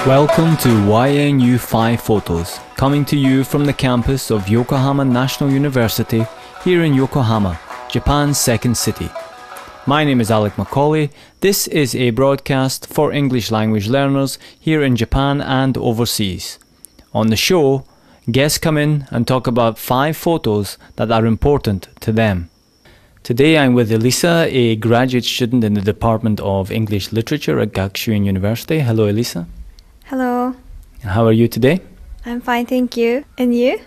Welcome to YNU5 Photos, coming to you from the campus of Yokohama National University here in Yokohama, Japan's second city. My name is Alec Macaulay. This is a broadcast for English language learners here in Japan and overseas. On the show, guests come in and talk about 5 photos that are important to them. Today I'm with Elisa, a graduate student in the Department of English Literature at Gakushuin University. Hello, Elisa. Hello. How are you today? I'm fine, thank you. And you?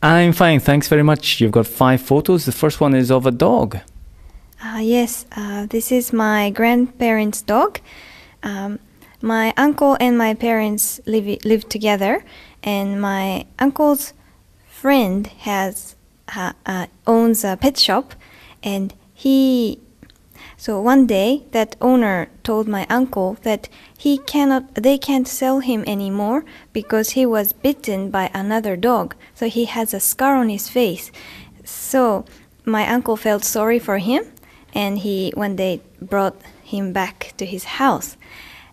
I'm fine, thanks very much. You've got 5 photos. The first one is of a dog. Yes, this is my grandparents' dog. My uncle and my parents live together, and my uncle's friend owns a pet shop, and so one day that owner told my uncle that they can't sell him anymore because he was bitten by another dog, so he has a scar on his face. So my uncle felt sorry for him, and he one day brought him back to his house.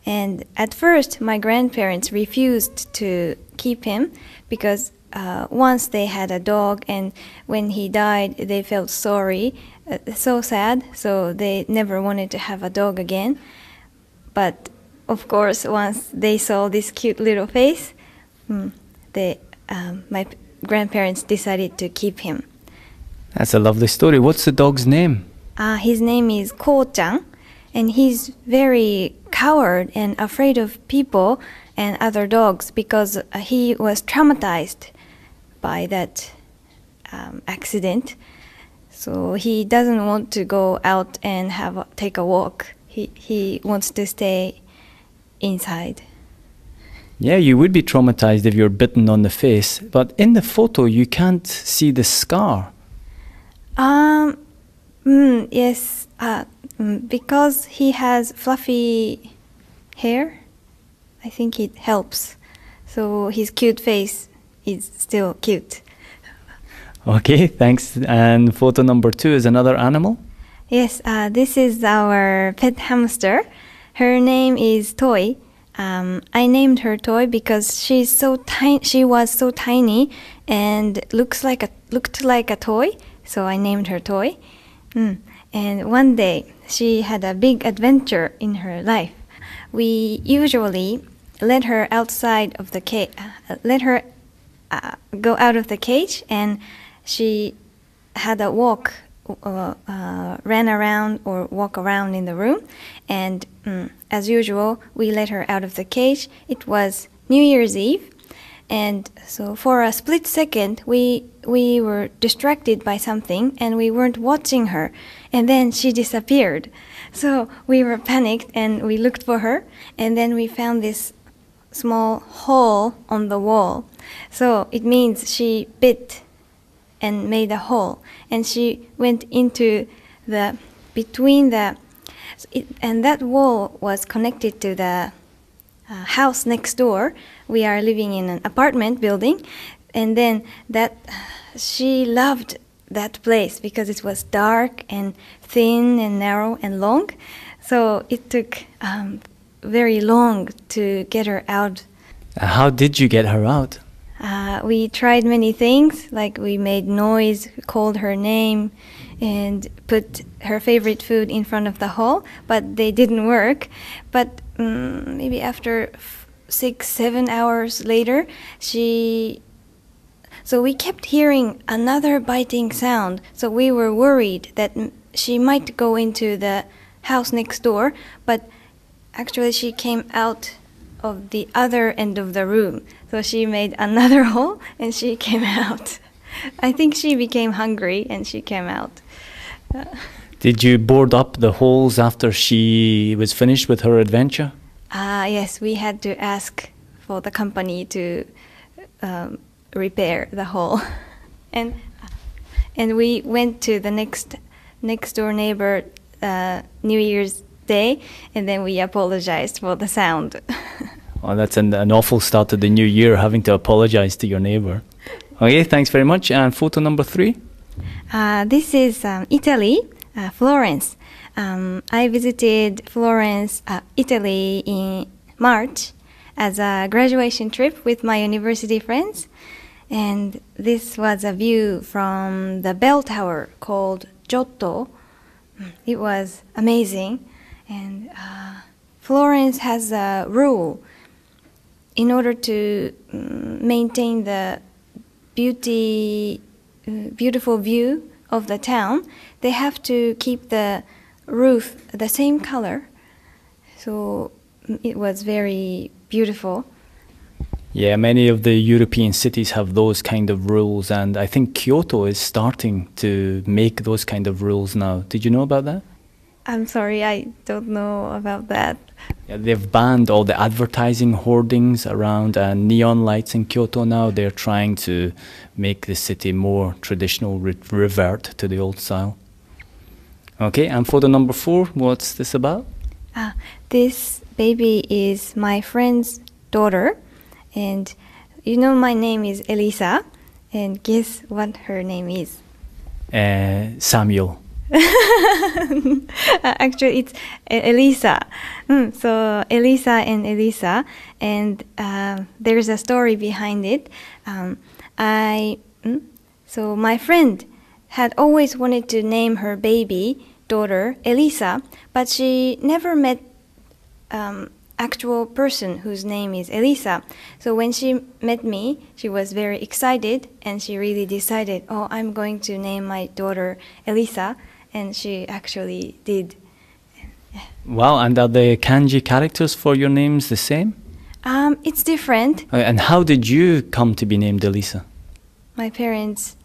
And at first my grandparents refused to keep him because once they had a dog, and when he died they felt sorry, so sad, so they never wanted to have a dog again. But of course, once they saw this cute little face, my grandparents decided to keep him. That's a lovely story. What's the dog's name? His name is Ko-chan, and he's very coward and afraid of people and other dogs because he was traumatized by that accident. So he doesn't want to go out and take a walk. He wants to stay inside. Yeah, you would be traumatized if you're bitten on the face, but in the photo you can't see the scar. Yes, because he has fluffy hair, I think it helps. So his cute face is still cute. Okay, thanks. And photo number 2 is another animal? Yes, this is our pet hamster. Her name is Toy. I named her Toy because she's so tiny. She was so tiny and looked like a toy, so I named her Toy. And one day she had a big adventure in her life. We usually let her outside of the cage, go out of the cage, and she had a ran around or walk around in the room. And as usual, we let her out of the cage. It was New Year's Eve, and so for a split second we were distracted by something and we weren't watching her, and then she disappeared. So we were panicked and we looked for her, and then we found this small hole on the wall. So it means she bit and made a hole, and she went into and that wall was connected to the house next door. We are living in an apartment building, and then she loved that place because it was dark and thin and narrow and long. So it took very long to get her out. How did you get her out? We tried many things, like we made noise, called her name, and put her favorite food in front of the hole, but they didn't work. But maybe after 6-7 hours later, so we kept hearing another biting sound, so we were worried that she might go into the house next door, but actually she came out of the other end of the room. So she made another hole and she came out. I think she became hungry and she came out. Did you board up the holes after she was finished with her adventure? Yes, we had to ask for the company to repair the hole. And we went to the next door neighbor New Year's Day, and then we apologized for the sound. Oh, that's an awful start to the new year, having to apologize to your neighbor. Okay, thanks very much. And photo number 3? This is Italy, Florence. I visited Florence, Italy in March, as a graduation trip with my university friends. And this was a view from the bell tower called Giotto. It was amazing. And Florence has a rule in order to maintain the beautiful view of the town. They have to keep the roof the same color. So it was very beautiful. Yeah, many of the European cities have those kind of rules, and I think Kyoto is starting to make those kind of rules now. Did you know about that? I'm sorry, I don't know about that. Yeah, they've banned all the advertising hoardings around and neon lights in Kyoto now. They're trying to make the city more traditional, revert to the old style. Okay, and photo number 4, what's this about? This baby is my friend's daughter. And you know my name is Elisa, and guess what her name is? Samuel. Actually, it's Elisa. So Elisa and Elisa, and there's a story behind it. So my friend had always wanted to name her baby daughter Elisa, but she never met actual person whose name is Elisa. So when she met me, she was very excited, and she really decided, oh, I'm going to name my daughter Elisa, and she actually did. Wow, and are the kanji characters for your names the same? It's different. And how did you come to be named Elisa? My parents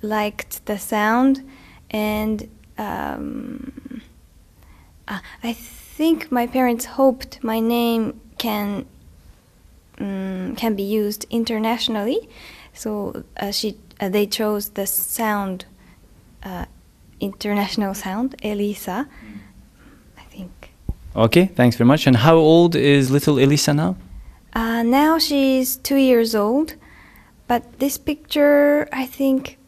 liked the sound, and I think my parents hoped my name can be used internationally, so they chose the sound, international sound, Elisa, I think. Okay, thanks very much. And how old is little Elisa now? Now she's 2 years old, but this picture, I think,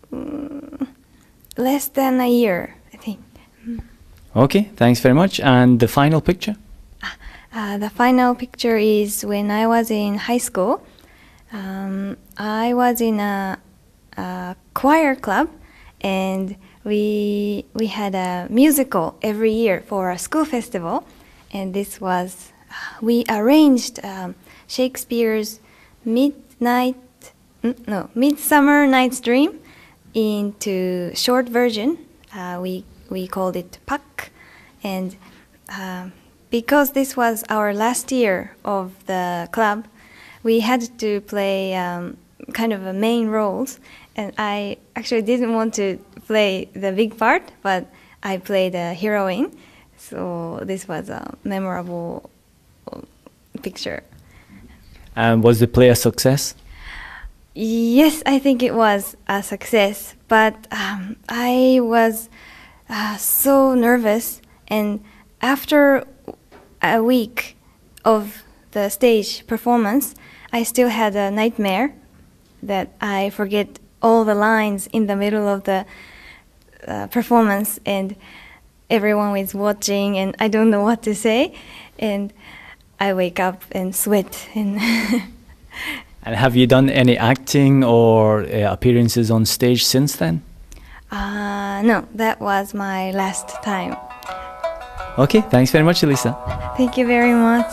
less than a year, I think. Okay, thanks very much. And the final picture? The final picture is when I was in high school. I was in a choir club, and we had a musical every year for a school festival. And this was, we arranged Shakespeare's Midsummer Night's Dream into short version. We called it Pak, and because this was our last year of the club, we had to play kind of a main roles, and I actually didn't want to play the big part, but I played a heroine, so this was a memorable picture. And was the play a success? Yes, I think it was a success, but I was so nervous, and after a week of the stage performance, I still had a nightmare that I forget all the lines in the middle of the performance, and everyone was watching, and I don't know what to say, and I wake up and sweat. And have you done any acting or appearances on stage since then? No, that was my last time. Okay, thanks very much, Elisa. Thank you very much.